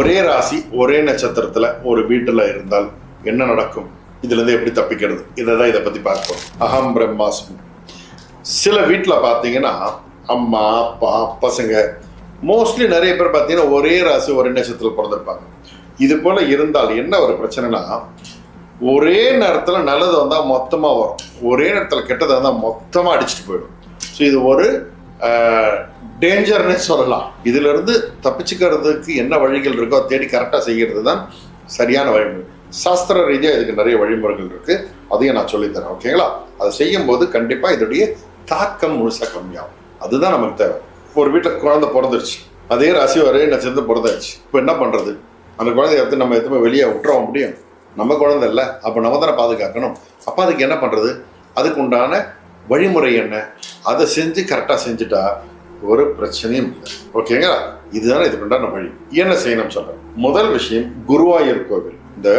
ஒரே ராசி ஒரே நட்சத்திரத்துல ஒரு வீட்டுல இருந்தால் என்ன நடக்கும்? இதுல இருந்து எப்படி தப்பிக்கிறது? இதை பத்தி பார்ப்போம். அகம் பிரம்மாஸ்மி. சில வீட்டுல பாத்தீங்கன்னா அம்மா அப்பா பசங்க மோஸ்ட்லி நிறைய பேர் பாத்தீங்கன்னா ஒரே ராசி ஒரே நட்சத்திரத்தில் பிறந்திருப்பாங்க. இது போல இருந்தால் என்ன ஒரு பிரச்சனைனா, ஒரே நேரத்துல நல்லது வந்தா மொத்தமா வரும், ஒரே நேரத்துல கெட்டது வந்தா மொத்தமா அடிச்சுட்டு போயிடும். ஸோ இது ஒரு டேஞ்சர்னே சொல்லலாம். இதுல இருந்து தப்பிச்சுக்கிறதுக்கு என்ன வழிகள் இருக்கோ தேடி கரெக்டா செய்கிறது தான் சரியான வழிமுறை. சாஸ்திர ரீதியா இதுக்கு நிறைய வழிமுறைகள் இருக்கு, அதையும் நான் சொல்லித்தரேன். ஓகேங்களா? அதை செய்யும் போது கண்டிப்பா இதோடைய தாக்கம் முழுசா கம்மியாகும். அதுதான் நமக்கு தேவை. ஒரு வீட்டுல குழந்தை பிறந்துருச்சு, அதே ராசி ஒரே நட்சத்திரம் பிறந்தாச்சு. இப்போ என்ன பண்றது? அந்த குழந்தைய எடுத்து நம்ம எதுவுமே வெளியே விட்டுற முடியும்? நம்ம குழந்தை இல்லை, அப்போ நம்ம தானே பாதுகாக்கணும். அப்போ அதுக்கு என்ன பண்றது? அதுக்கு உண்டான வழிமுறை என்ன? அதை செஞ்சு கரெக்டா செஞ்சுட்டா ஒரு பிரச்சனையும் இல்லை. ஓகேங்களா? இதுதானே இதுக்கு உண்டான வழி. என்ன செய்யணும் சொல்றேன். முதல் விஷயம், குருவாயூர் கோவில். இந்த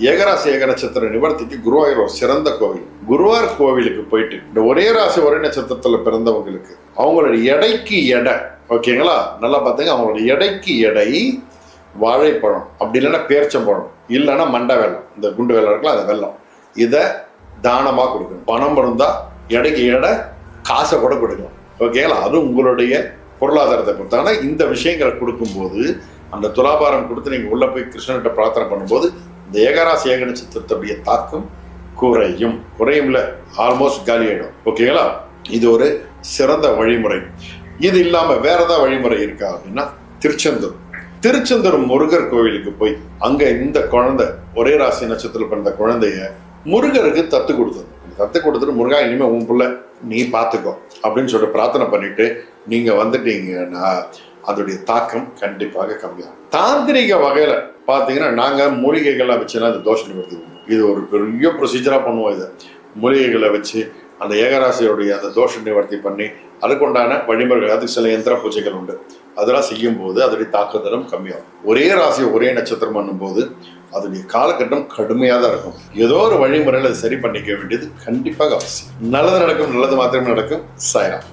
ஏகராசி ஏக நட்சத்திர நிவர்த்திக்கு குருவாயூர் ஒரு சிறந்த கோவில். குருவாயூர் கோவிலுக்கு போயிட்டு இந்த ஒரே ராசி ஒரே நட்சத்திரத்துல பிறந்தவங்களுக்கு அவங்களோட எடைக்கு எடை, ஓகேங்களா, நல்லா பார்த்துங்க, அவங்களோட எடைக்கு எடை வாழைப்பழம், அப்படி இல்லைன்னா பேர்ச்சம்பழம், இல்லைன்னா மண்டை வெல்லம், இந்த குண்டு வெல்லம் இருக்குல்ல அந்த வெல்லம், இதை தானமா கொடுக்கணும். பணம் இருந்தா எடைக்கு எடை காசை கூட கொடுக்கணும். ஓகேங்களா? அது உங்களுடைய பொருளாதாரத்தை பொறுத்தான இந்த விஷயங்களை கொடுக்கும்போது, அந்த துலாபாரம் கொடுத்து நீங்க உள்ள போய் கிருஷ்ணன்கிட்ட பிரார்த்தனை பண்ணும்போது இந்த ஏகராசி ஏக நட்சத்திரத்துடைய தாக்கம் குறையும்ல, ஆல்மோஸ்ட் காலி ஆயிடும். ஓகேங்களா? இது ஒரு சிறந்த வழிமுறை. இது இல்லாம வேற ஏதாவது வழிமுறை இருக்கா அப்படின்னா, திருச்செந்தூர் முருகர் கோவிலுக்கு போய் அங்க இந்த குழந்தை ஒரே ராசி நட்சத்திரத்தில் பிறந்த குழந்தைய முருகருக்கு தத்து கொடுத்துட்டு முருகா இனிமே உன் பிள்ளை நீ பார்த்துக்கோ அப்படின்னு சொல்லிட்டு பிரார்த்தனை பண்ணிட்டு நீங்க வந்துட்டீங்கன்னா அதோடைய தாக்கம் கண்டிப்பாக கம்மியாகும். தாந்திரிக வகையில பாத்தீங்கன்னா நாங்க மூலிகைகளை வச்சுன்னா அந்த தோஷம் நிவர்த்தி பண்ணுவோம். இது ஒரு பெரிய ப்ரொசீஜரா பண்ணுவோம். இதை மூலிகைகளை வச்சு அந்த ஏகராசியோடைய அந்த தோஷ நிவர்த்தி பண்ணி அதுக்குண்டான வழிமுறைகள், அதுக்கு சில யந்திர பூஜைகள் உண்டு, அதெல்லாம் செய்யும் போது அதோடைய தாக்குதலும் கம்மியாகும். ஒரே ராசி ஒரே நட்சத்திரம் பண்ணும்போது அதோடைய காலகட்டம் கடுமையாக தான் இருக்கும். ஏதோ ஒரு வழிமுறையில் அதை சரி பண்ணிக்க வேண்டியது கண்டிப்பாக அவசியம். நல்லது நடக்கும், நல்லது மாத்திரமே நடக்கும். சாய்ராம்.